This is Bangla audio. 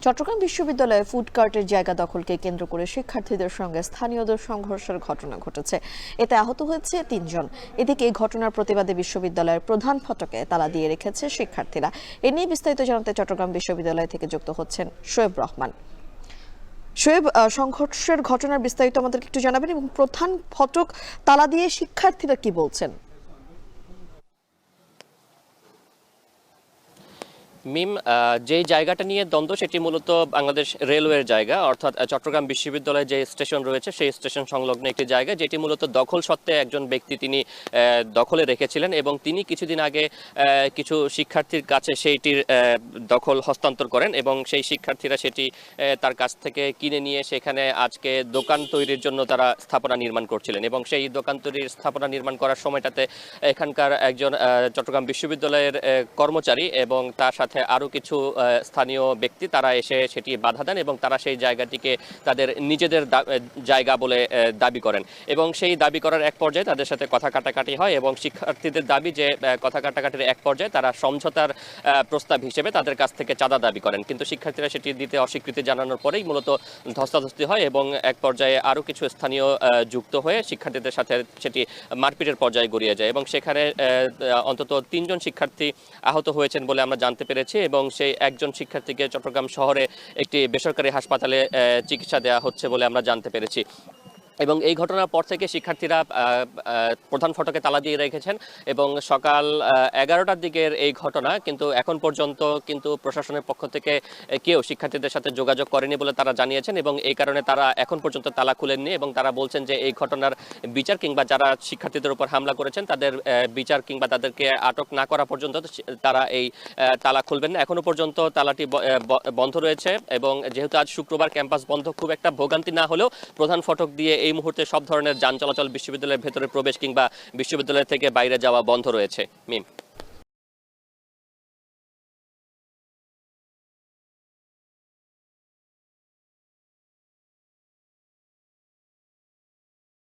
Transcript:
চট্টগ্রাম বিশ্ববিদ্যালয়ে ফুড কার্টের জায়গা দখলকে কেন্দ্র করে শিক্ষার্থীদের সঙ্গে স্থানীয়দের সংঘর্ষের ঘটনা ঘটেছে। এতে আহত হয়েছে ৩ জন। এদিকে এই ঘটনার প্রতিবাদে বিশ্ববিদ্যালয়ের প্রধান ফটকে তালা দিয়ে রেখেছে শিক্ষার্থীরা। এ নিয়ে বিস্তারিত জানাতে চট্টগ্রাম বিশ্ববিদ্যালয় থেকে যুক্ত হচ্ছেন শোয়েব রহমান। শোয়েব, সংঘর্ষের ঘটনার বিস্তারিত আমাদেরকে একটু জানাবেন এবং প্রধান ফটক তালা দিয়ে শিক্ষার্থীরা কি বলছেন? মিম, যেই জায়গাটা নিয়ে দ্বন্দ্ব সেটি মূলত বাংলাদেশ রেলওয়ের জায়গা, অর্থাৎ চট্টগ্রাম বিশ্ববিদ্যালয়ে যে স্টেশন রয়েছে সেই স্টেশন সংলগ্ন একটি জায়গা, যেটি মূলত দখল সত্ত্বে একজন ব্যক্তি তিনি দখলে রেখেছিলেন এবং তিনি কিছুদিন আগে কিছু শিক্ষার্থীর কাছে সেইটির দখল হস্তান্তর করেন এবং সেই শিক্ষার্থীরা সেটি তার কাছ থেকে কিনে নিয়ে সেখানে আজকে দোকান তৈরির জন্য তারা স্থাপনা নির্মাণ করছিলেন এবং সেই দোকান তৈরির স্থাপনা নির্মাণ করার সময়টাতে এখানকার একজন চট্টগ্রাম বিশ্ববিদ্যালয়ের কর্মচারী এবং তার সাথে আরও কিছু স্থানীয় ব্যক্তি তারা এসে সেটি বাধা দেন এবং তারা সেই জায়গাটিকে তাদের নিজেদের জায়গা বলে দাবি করেন এবং সেই দাবি করার এক পর্যায়ে তাদের সাথে কথা কাটাকাটি হয় এবং শিক্ষার্থীদের দাবি যে কথা কাটাকাটির এক পর্যায়ে তারা সমঝোতার প্রস্তাব হিসেবে তাদের কাছ থেকে চাঁদা দাবি করেন, কিন্তু শিক্ষার্থীরা সেটি দিতে অস্বীকৃতি জানানোর পরেই মূলত ধস্তাধস্তি হয় এবং এক পর্যায়ে আরও কিছু স্থানীয় যুক্ত হয়ে শিক্ষার্থীদের সাথে সেটি মারপিটের পর্যায়ে গড়িয়ে যায় এবং সেখানে অন্তত ৩ জন শিক্ষার্থী আহত হয়েছেন বলে আমরা জানতে পেরেছি এবং সেই একজন শিক্ষার্থীকে চট্টগ্রাম শহরে একটি বেসরকারি হাসপাতালে চিকিৎসা দেওয়া হচ্ছে বলে আমরা জানতে পেরেছি। এবং এই ঘটনার পর থেকে শিক্ষার্থীরা প্রধান ফটকে তালা দিয়ে রেখেছেন এবং সকাল 11টার দিকের এই ঘটনা, কিন্তু এখন পর্যন্ত কিন্তু প্রশাসনের পক্ষ থেকে কেউ শিক্ষার্থীদের সাথে যোগাযোগ করেনি বলে তারা জানিয়েছেন এবং এই কারণে তারা এখন পর্যন্ত তালা খুলেননি এবং তারা বলছেন যে এই ঘটনার বিচার কিংবা যারা শিক্ষার্থীদের উপর হামলা করেছেন তাদের বিচার কিংবা তাদেরকে আটক না করা পর্যন্ত তারা এই তালা খুলবেন না। এখনো পর্যন্ত তালাটি বন্ধ রয়েছে এবং যেহেতু আজ শুক্রবার ক্যাম্পাস বন্ধ, খুব একটা ভোগান্তি না হলেও প্রধান ফটক দিয়ে এই মুহূর্তে সব ধরনের যান চলাচল বিশ্ববিদ্যালয়ের ভেতরে প্রবেশ কিংবা বিশ্ববিদ্যালয় থেকে বাইরে যাওয়া বন্ধ রয়েছে। মিম।